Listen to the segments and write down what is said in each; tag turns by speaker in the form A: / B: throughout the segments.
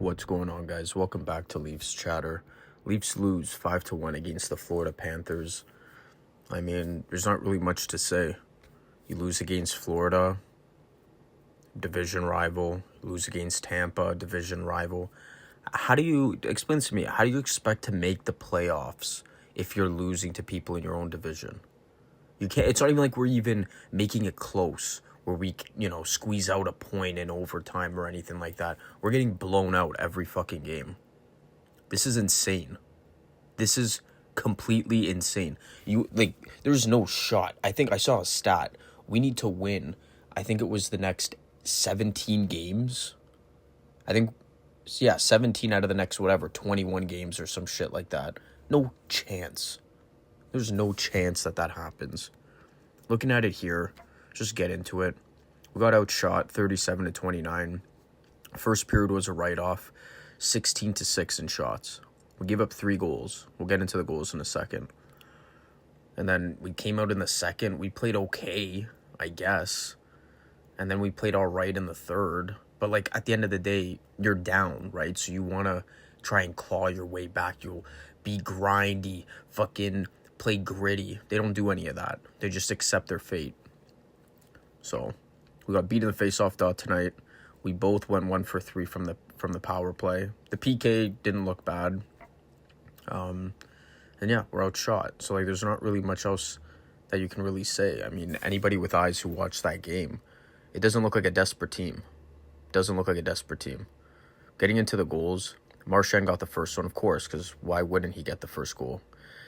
A: What's going on, guys? Welcome back to Leafs Chatter. Leafs lose 5-1 against the Florida Panthers. I mean, there's not really much to say. You lose against Florida, division rival. You lose against Tampa, division rival. Explain to me, how do you expect to make the playoffs if you're losing to people in your own division? You can't. It's not even like we're even making it close, where we, squeeze out a point in overtime or anything like that. We're getting blown out every fucking game. This is insane. This is completely insane. There's no shot. I think I saw a stat. We need to win. I think it was the next 17 games. 17 out of the next, 21 games or some shit like that. No chance. There's no chance that happens. Looking at it here, just get into it. We got outshot 37-29. First period was a write-off, 16-6 in shots. We gave up 3 goals. We'll get into the goals in a second. And then we came out in the second. We played okay, I guess. And then we played all right in the third. But, at the end of the day, you're down, right? So you want to try and claw your way back. You'll be grindy, fucking play gritty. They don't do any of that. They just accept their fate. So we got beat in the face-off dot tonight. We both went 1 for 3 from the power play. The PK didn't look bad. And yeah, we're outshot. So there's not really much else that you can really say. I mean, anybody with eyes who watched that game, it doesn't look like a desperate team. Getting into the goals, Marchand got the first one, of course, because why wouldn't he get the first goal?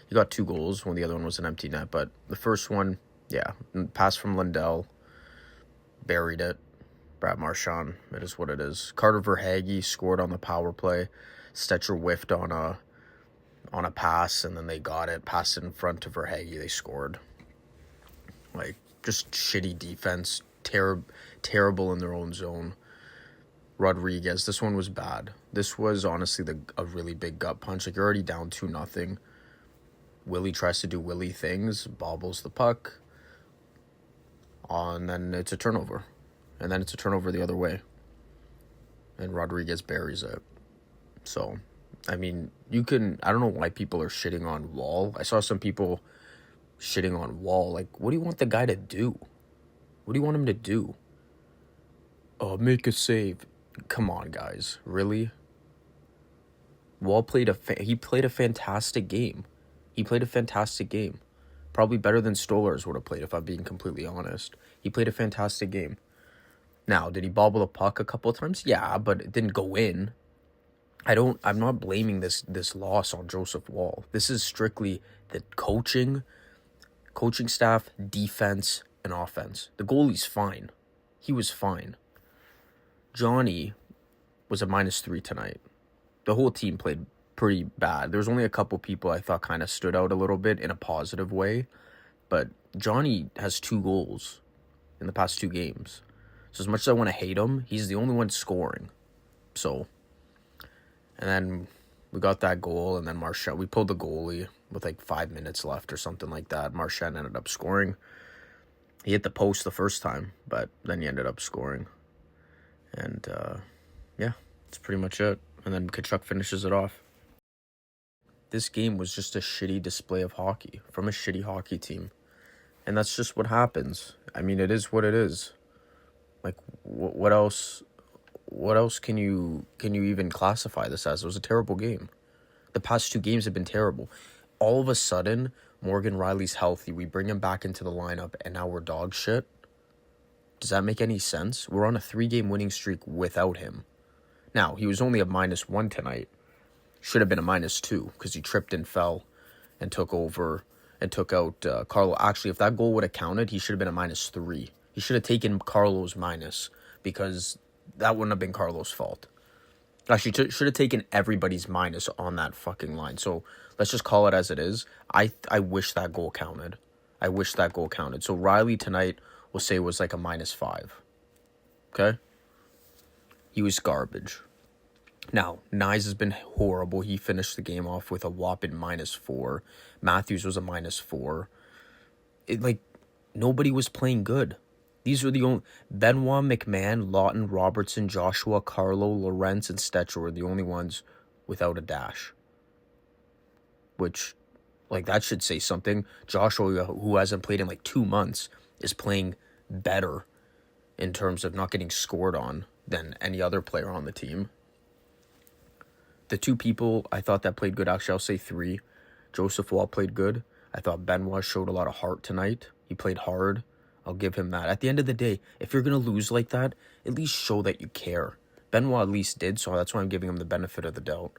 A: He got 2 goals when the other one was an empty net, but the first one, yeah, pass from Lundell, buried it. Brad Marchand, it is what it is. Carter Verhaeghe scored on the power play. Stetcher whiffed on a pass, and then they got it. Passed it in front to Verhaeghe. They scored. Just shitty defense. Terrible in their own zone. Rodriguez, this one was bad. This was honestly a really big gut punch. You're already down 2-0. Willie tries to do Willie things, bobbles the puck, and then it's a turnover. And then it's a turnover the other way. And Rodriguez buries it. So, I mean, I don't know why people are shitting on Wall. I saw some people shitting on Wall. What do you want the guy to do? What do you want him to do? Make a save. Come on, guys. Really? Wall played a fantastic game. Probably better than Stolarz would have played, if I'm being completely honest. He played a fantastic game. Now, did he bobble the puck a couple of times? Yeah, but it didn't go in. I'm not blaming this loss on Joseph Wall. This is strictly the coaching staff, defense, and offense. The goalie's fine. He was fine. Johnny was a -3 tonight. The whole team played pretty bad. There was only a couple people I thought kind of stood out a little bit in a positive way. But Johnny has 2 goals in the past 2 games. So as much as I want to hate him, he's the only one scoring. So, and then we got that goal, and then Marchand, we pulled the goalie with 5 minutes left or something like that. Marchand ended up scoring. He hit the post the first time, but then he ended up scoring. And, yeah, that's pretty much it. And then Tkachuk finishes it off. This game was just a shitty display of hockey from a shitty hockey team. And that's just what happens. I mean, it is what it is. What else can you even classify this as? It was a terrible game. The past 2 games have been terrible. All of a sudden, Morgan Rielly's healthy. We bring him back into the lineup, and now we're dog shit. Does that make any sense? We're on a 3-game winning streak without him. Now, he was only a -1 tonight. Should have been a -2 because he tripped and fell and took over and took out Carlo. Actually, if that goal would have counted, he should have been a -3. He should have taken Carlo's minus, because that wouldn't have been Carlo's fault. Actually, should have taken everybody's minus on that fucking line. So let's just call it as it is. I wish that goal counted. So Rielly tonight, we'll say, was a -5. Okay? He was garbage. Now, Nyes has been horrible. He finished the game off with a whopping -4. Matthews was a -4. Nobody was playing good. These are the only Benoit, McMahon, Lawton, Robertson, Joshua, Carlo, Lawrence, and Stetcher were the only ones without a dash. Which, like, that should say something. Joshua, who hasn't played in like 2 months, is playing better in terms of not getting scored on than any other player on the team. The 2 people I thought that played good, actually, I'll say 3. Joseph Wall played good. I thought Benoit showed a lot of heart tonight. He played hard. I'll give him that. At the end of the day, if you're going to lose like that, at least show that you care. Benoit at least did, so that's why I'm giving him the benefit of the doubt.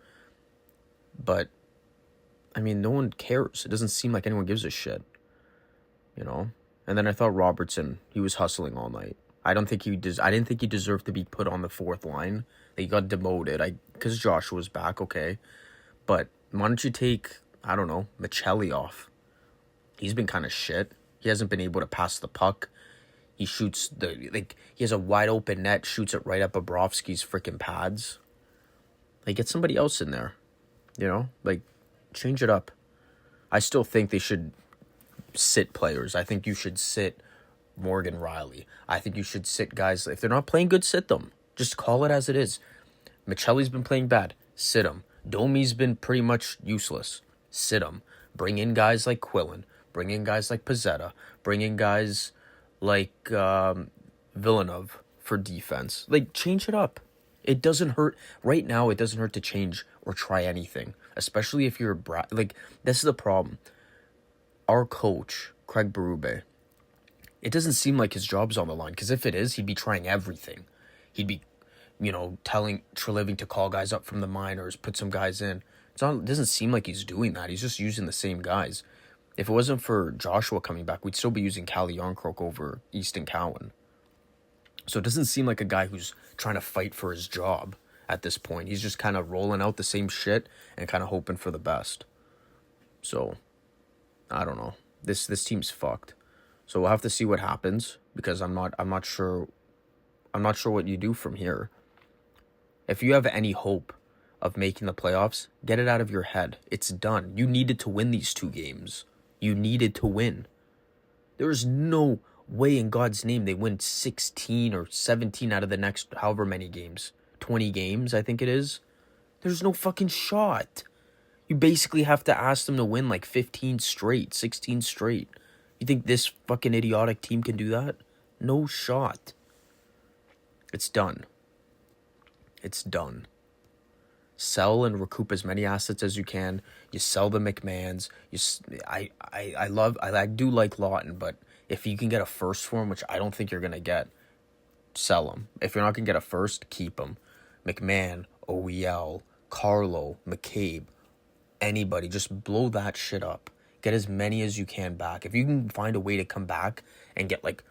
A: But, I mean, no one cares. It doesn't seem like anyone gives a shit. You know? And then I thought Robertson, he was hustling all night. I didn't think he deserved to be put on the 4th line. He got demoted. Because Josh was back, okay. But why don't you take, I don't know, Michelli off? He's been kind of shit. He hasn't been able to pass the puck. He shoots he has a wide open net, shoots it right at Bobrovsky's freaking pads. Like, get somebody else in there. You know? Like, change it up. I still think they should sit players. I think you should sit Morgan Riley. I think you should sit guys. If they're not playing good, sit them. Just call it as it is. Michelli's been playing bad. Sit him. Domi's been pretty much useless. Sit him. Bring in guys like Quillen. Bring in guys like Pizzetta. Bring in guys like Villeneuve for defense. Like, change it up. It doesn't hurt. Right now, it doesn't hurt to change or try anything. Especially if you're this is the problem. Our coach, Craig Berube, it doesn't seem like his job's on the line. Because if it is, he'd be trying everything. He'd be, telling Treliving to call guys up from the minors, put some guys in. It doesn't seem like he's doing that. He's just using the same guys. If it wasn't for Joshua coming back, we'd still be using Calle Yarncroke over Easton Cowan. So it doesn't seem like a guy who's trying to fight for his job at this point. He's just kind of rolling out the same shit and kind of hoping for the best. So, I don't know. This team's fucked. So we'll have to see what happens, because I'm not sure what you do from here. If you have any hope of making the playoffs, get it out of your head. It's done. You needed to win these 2 games. You needed to win. There's no way in God's name they win 16 or 17 out of the next however many games. 20 games, I think it is. There's no fucking shot. You basically have to ask them to win like 15 straight, 16 straight. You think this fucking idiotic team can do that? No shot. It's done. It's done. Sell and recoup as many assets as you can. You sell the McMahons. I do like Lawton, but if you can get a first for him, which I don't think you're going to get, sell him. If you're not going to get a first, keep him. McMahon, OEL, Carlo, McCabe, anybody, just blow that shit up. Get as many as you can back. If you can find a way to come back and get like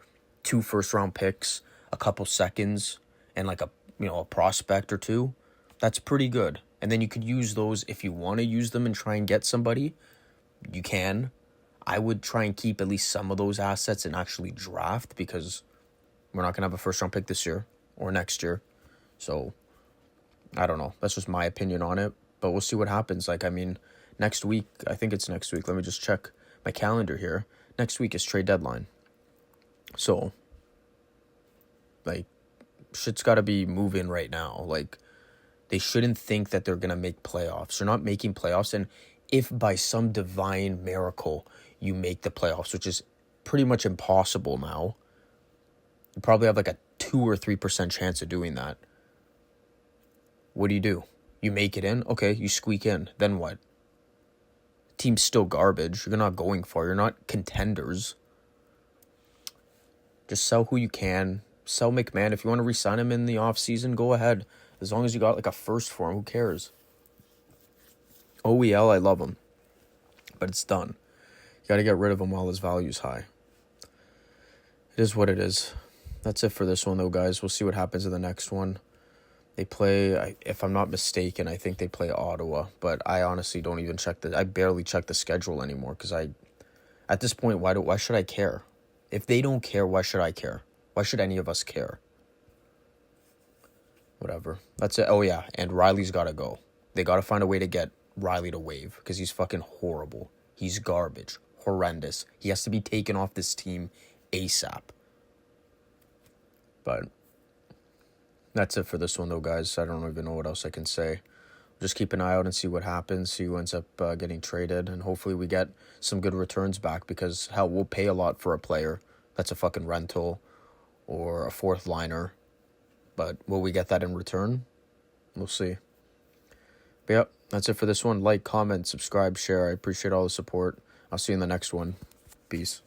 A: 2 first-round picks, a couple seconds, and like a prospect or 2, that's pretty good. And then you could use those if you want to use them and try and get somebody. You can. I would try and keep at least some of those assets and actually draft, because we're not going to have a first-round pick this year or next year. So, I don't know. That's just my opinion on it. But we'll see what happens. Next week, I think it's next week. Let me just check my calendar here. Next week is trade deadline. So, shit's got to be moving right now. They shouldn't think that they're going to make playoffs. They're not making playoffs. And if by some divine miracle you make the playoffs, which is pretty much impossible now, you probably have like a 2 or 3% chance of doing that. What do? You make it in? Okay, you squeak in. Then what? Team's still garbage. You're not going far. You're not contenders. Just sell who you can. Sell McMahon. If you want to re-sign him in the offseason, go ahead. As long as you got like a first for him, who cares? OEL, I love him. But it's done. You got to get rid of him while his value's high. It is what it is. That's it for this one, though, guys. We'll see what happens in the next one. They play, if I'm not mistaken, I think they play Ottawa. But I honestly don't even I barely check the schedule anymore, because at this point, why should I care? If they don't care, why should I care? Why should any of us care? Whatever. That's it. Oh, yeah. And Riley's got to go. They got to find a way to get Riley to waive, because he's fucking horrible. He's garbage. Horrendous. He has to be taken off this team ASAP. But that's it for this one, though, guys. I don't even know what else I can say. Just keep an eye out and see what happens, see who ends up getting traded, and hopefully we get some good returns back because, hell, we'll pay a lot for a player that's a fucking rental or a fourth liner. But will we get that in return? We'll see. But yep, that's it for this one. Like, comment, subscribe, share. I appreciate all the support. I'll see you in the next one. Peace.